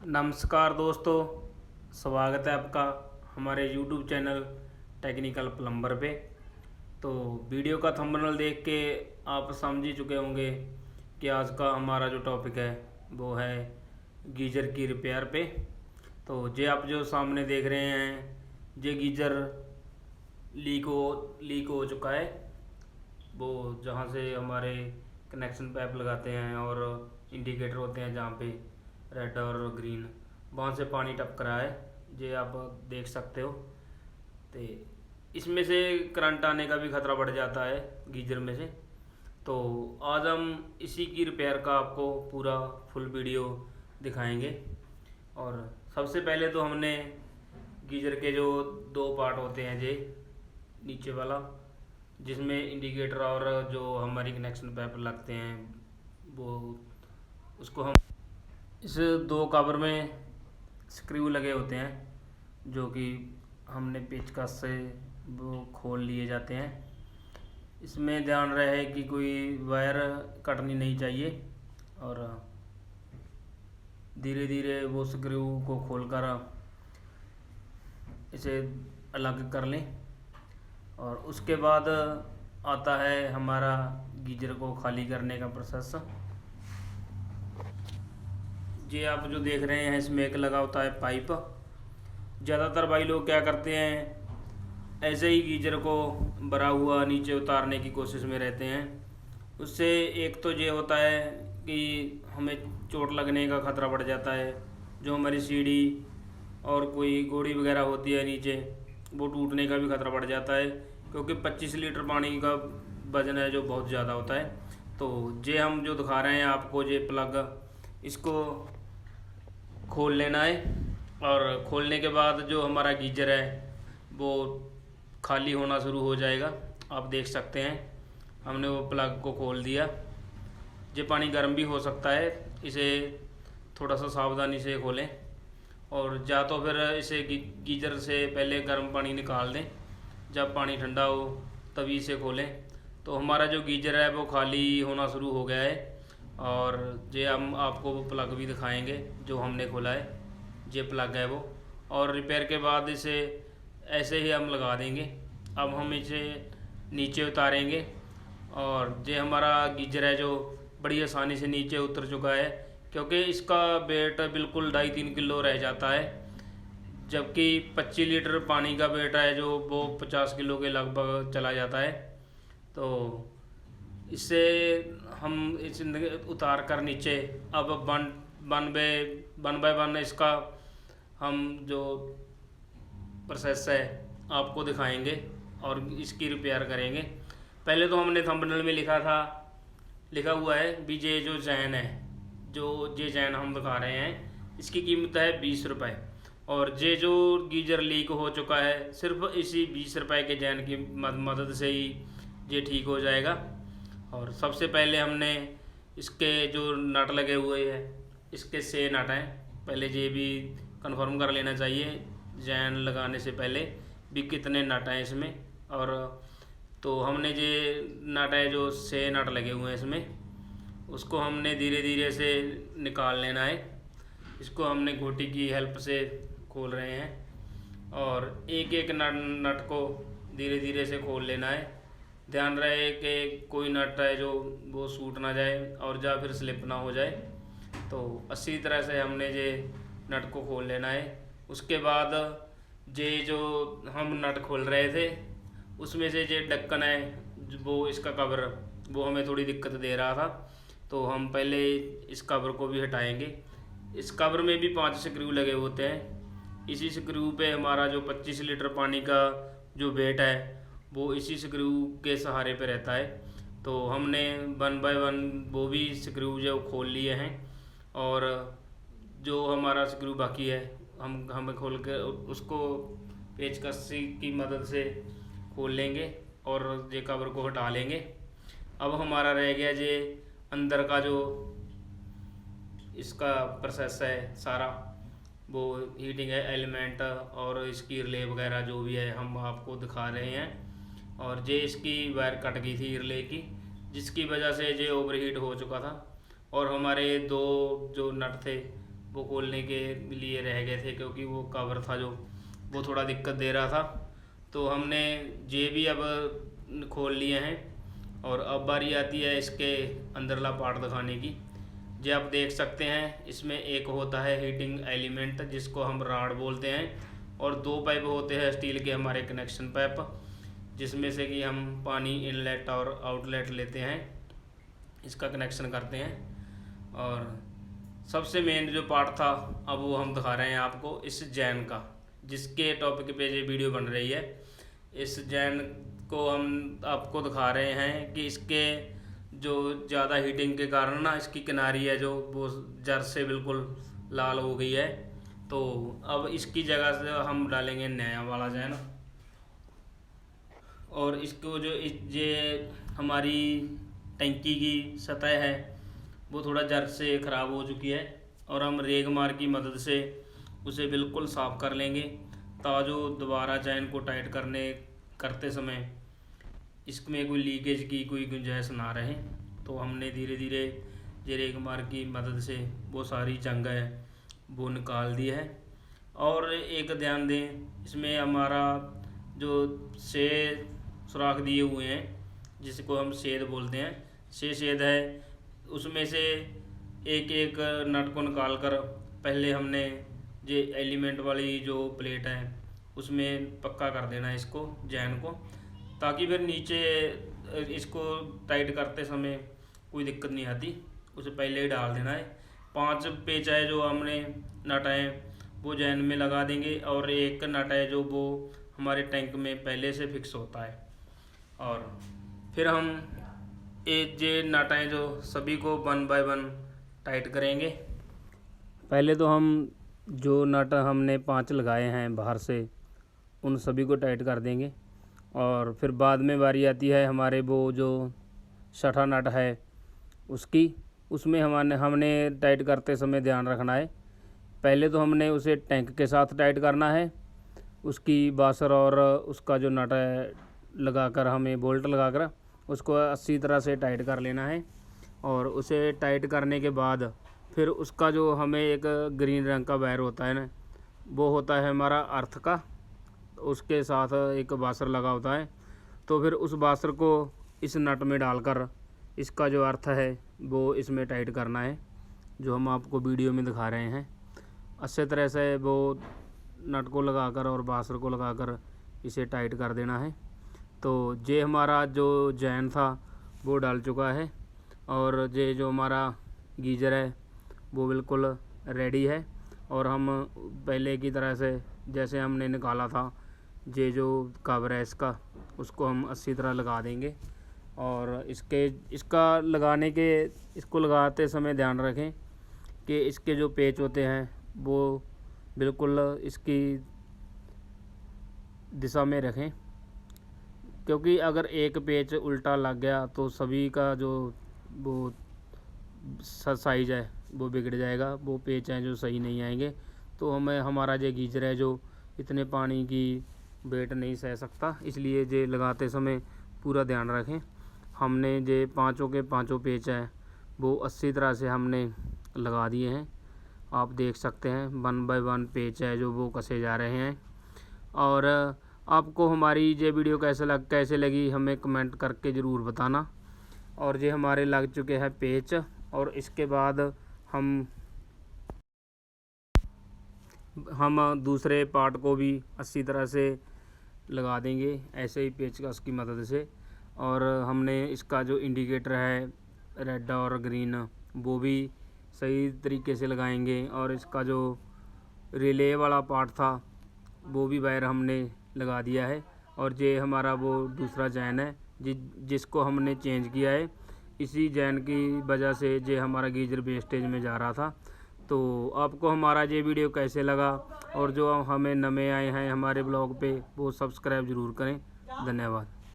नमस्कार दोस्तों, स्वागत है आपका हमारे YouTube चैनल टेक्निकल प्लम्बर पे। तो वीडियो का थंबनेल देख के आप समझ ही चुके होंगे कि आज का हमारा जो टॉपिक है वो है गीजर की रिपेयर पे। तो ये आप जो सामने देख रहे हैं, ये गीजर लीक हो चुका है। वो जहाँ से हमारे कनेक्शन पाइप लगाते हैं और इंडिकेटर होते हैं जहाँ पे रेड और ग्रीन, वहाँ से पानी टपक रहा है, ये आप देख सकते हो। तो इसमें से करंट आने का भी खतरा बढ़ जाता है गीजर में से। तो आज हम इसी की रिपेयर का आपको पूरा फुल वीडियो दिखाएंगे। और सबसे पहले तो हमने गीजर के जो दो पार्ट होते हैं, ये नीचे वाला जिसमें इंडिकेटर और जो हमारी कनेक्शन पाइप लगते हैं, वो उसको हम इस दो कवर में स्क्रू लगे होते हैं जो कि हमने पेचकस से वो खोल लिए जाते हैं। इसमें ध्यान रहे कि कोई वायर कटनी नहीं चाहिए और धीरे धीरे वो स्क्रू को खोलकर इसे अलग कर लें। और उसके बाद आता है हमारा गीजर को खाली करने का प्रोसेस। ये आप जो देख रहे हैं, इसमें एक लगा होता है पाइप। ज़्यादातर भाई लोग क्या करते हैं, ऐसे ही गीजर को भरा हुआ नीचे उतारने की कोशिश में रहते हैं। उससे एक तो ये होता है कि हमें चोट लगने का खतरा बढ़ जाता है। जो हमारी सीढ़ी और कोई गोड़ी वगैरह होती है नीचे, वो टूटने का भी खतरा बढ़ जाता है, क्योंकि 25 लीटर पानी का वजन है जो बहुत ज़्यादा होता है। तो ये हम जो दिखा रहे हैं आपको, ये प्लग, इसको खोल लेना है। और खोलने के बाद जो हमारा गीजर है वो खाली होना शुरू हो जाएगा। आप देख सकते हैं हमने वो प्लग को खोल दिया। ये पानी गर्म भी हो सकता है, इसे थोड़ा सा सावधानी से खोलें। और या तो फिर इसे गीजर से पहले गर्म पानी निकाल दें, जब पानी ठंडा हो तभी इसे खोलें। तो हमारा जो गीजर है वो खाली होना शुरू हो गया है। और ये हम आपको वो प्लग भी दिखाएंगे जो हमने खोला है, ये प्लग है वो। और रिपेयर के बाद इसे ऐसे ही हम लगा देंगे। अब हम इसे नीचे उतारेंगे और ये हमारा गीजर है जो बड़ी आसानी से नीचे उतर चुका है, क्योंकि इसका वेट बिल्कुल 2.5-3 किलो रह जाता है, जबकि 25 लीटर पानी का वेट है जो वो 50 किलो के लगभग चला जाता है। तो इससे हम इस उतार कर नीचे अब वन बाय वन इसका हम जो प्रोसेस है आपको दिखाएंगे और इसकी रिपेयर करेंगे। पहले तो हमने थंबनेल में लिखा हुआ है भी, ये जो चैन है, जो ये चैन हम दिखा रहे हैं, इसकी कीमत है 20 रुपये। और ये जो गीजर लीक हो चुका है, सिर्फ इसी 20 रुपये के चैन की मदद से ही ये ठीक हो जाएगा। और सबसे पहले हमने इसके जो नट लगे हुए हैं, इसके 6 नट हैं, पहले ये भी कंफर्म कर लेना चाहिए चैन लगाने से पहले भी कितने नट हैं इसमें। और तो हमने ये नट है जो 6 नट लगे हुए हैं इसमें, उसको हमने धीरे धीरे से निकाल लेना है। इसको हमने घोटी की हेल्प से खोल रहे हैं और एक एक नट को धीरे धीरे से खोल लेना है। ध्यान रहे कि कोई नट है जो वो सूट ना जाए और या फिर स्लिप ना हो जाए। तो अच्छी तरह से हमने ये नट को खोल लेना है। उसके बाद ये जो हम नट खोल रहे थे, उसमें से ये ढक्कन है वो, इसका कवर वो हमें थोड़ी दिक्कत दे रहा था, तो हम पहले इस कवर को भी हटाएंगे। इस कवर में भी 5 स्क्रू लगे होते हैं। इसी स्क्रू पे हमारा जो 25 लीटर पानी का जो वेट है वो इसी स्क्रू के सहारे पे रहता है। तो हमने वन बाय वन वो भी स्क्रू जो खोल लिए हैं, और जो हमारा स्क्रू बाकी है हम खोल कर उसको पेचकस की मदद से खोल लेंगे और ये कवर को हटा लेंगे। अब हमारा रह गया ये अंदर का जो इसका प्रोसेस है सारा, वो हीटिंग है एलिमेंट और इसकी रिले वगैरह जो भी है हम आपको दिखा रहे हैं। और ये इसकी वायर कट गई थी रिले की, जिसकी वजह से ये ओवरहीट हो चुका था और हमारे दो जो नट थे वो खोलने के लिए रह गए थे, क्योंकि वो कवर था जो वो थोड़ा दिक्कत दे रहा था। तो हमने ये भी अब खोल लिए हैं और अब बारी आती है इसके अंदरला पार्ट दिखाने की। ये आप देख सकते हैं, इसमें एक होता है हीटिंग एलिमेंट जिसको हम राड बोलते हैं, और 2 पाइप होते हैं स्टील के हमारे कनेक्शन पाइप, जिसमें से कि हम पानी इनलेट और आउटलेट लेते हैं, इसका कनेक्शन करते हैं। और सबसे मेन जो पार्ट था अब वो हम दिखा रहे हैं आपको इस जैन का, जिसके टॉपिक पे ये वीडियो बन रही है। इस जैन को हम आपको दिखा रहे हैं कि इसके जो ज़्यादा हीटिंग के कारण ना इसकी किनारी है जो वो जर से बिल्कुल लाल हो गई है। तो अब इसकी जगह से हम डालेंगे नया वाला जैन, और इसको जो ये हमारी टंकी की सतह है वो थोड़ा जर से ख़राब हो चुकी है, और हम रेगमार की मदद से उसे बिल्कुल साफ़ कर लेंगे ताकि दोबारा चैन को टाइट करते समय इसमें कोई लीकेज की कोई गुंजाइश ना रहे। तो हमने धीरे धीरे ये रेगमार की मदद से वो सारी जंग है वो निकाल दी है। और एक ध्यान दें, इसमें हमारा जो सुराख दिए हुए हैं जिसको हम छेद बोलते हैं, छेद है, उसमें से एक एक नट को निकाल कर पहले हमने ये एलिमेंट वाली जो प्लेट है उसमें पक्का कर देना है इसको जैन को, ताकि फिर नीचे इसको टाइट करते समय कोई दिक्कत नहीं आती। उसे पहले ही डाल देना है। 5 पेच है जो हमने नट हैं वो जैन में लगा देंगे, और एक नट है जो वो हमारे टैंक में पहले से फिक्स होता है। और फिर हम ये नट हैं जो सभी को 1 बाय 1 टाइट करेंगे। पहले तो हम जो नट हमने 5 लगाए हैं बाहर से उन सभी को टाइट कर देंगे, और फिर बाद में बारी आती है हमारे वो जो 6ठा नट है उसमें हमने टाइट करते समय ध्यान रखना है। पहले तो हमने उसे टैंक के साथ टाइट करना है, उसकी बासर और उसका जो नट है लगाकर हमें बोल्ट लगाकर उसको अच्छी तरह से टाइट कर लेना है। और उसे टाइट करने के बाद फिर उसका जो हमें एक ग्रीन रंग का वायर होता है ना, वो होता है हमारा अर्थ का, उसके साथ एक बासर लगा होता है। तो फिर उस बासर को इस नट में डालकर इसका जो अर्थ है वो इसमें टाइट करना है, जो हम आपको वीडियो में दिखा रहे हैं। अच्छे तरह से वो नट को लगाकर और बासर को लगाकर इसे टाइट कर देना है। तो ये हमारा जो जैन था वो डाल चुका है, और ये जो हमारा गीज़र है वो बिल्कुल रेडी है। और हम पहले की तरह से जैसे हमने निकाला था ये जो कवर है इसका, उसको हम अच्छी तरह लगा देंगे। और इसको लगाते समय ध्यान रखें कि इसके जो पेच होते हैं वो बिल्कुल इसकी दिशा में रखें, क्योंकि अगर एक पेच उल्टा लग गया तो सभी का जो वो साइज है वो बिगड़ जाएगा, वो पेच हैं जो सही नहीं आएंगे। तो हमारा ये गीजर है जो इतने पानी की वेट नहीं सह सकता, इसलिए ये लगाते समय पूरा ध्यान रखें। हमने ये 5 के 5 पेच हैं वो अच्छी तरह से हमने लगा दिए हैं। आप देख सकते हैं 1 बाय 1 पेच है जो वो कसे जा रहे हैं। और आपको हमारी ये वीडियो कैसे लगी हमें कमेंट करके ज़रूर बताना। और ये हमारे लग चुके हैं पेच, और इसके बाद हम दूसरे पार्ट को भी अच्छी तरह से लगा देंगे ऐसे ही पेचकस की मदद से। और हमने इसका जो इंडिकेटर है रेड और ग्रीन वो भी सही तरीके से लगाएंगे, और इसका जो रिले वाला पार्ट था वो भी वायर हमने लगा दिया है। और ये हमारा वो दूसरा जैन है जिसको हमने चेंज किया है। इसी जैन की वजह से ये हमारा गीजर वेस्टेज में जा रहा था। तो आपको हमारा ये वीडियो कैसे लगा, और जो हमें नए आए हैं हमारे ब्लॉग पे वो सब्सक्राइब ज़रूर करें। धन्यवाद।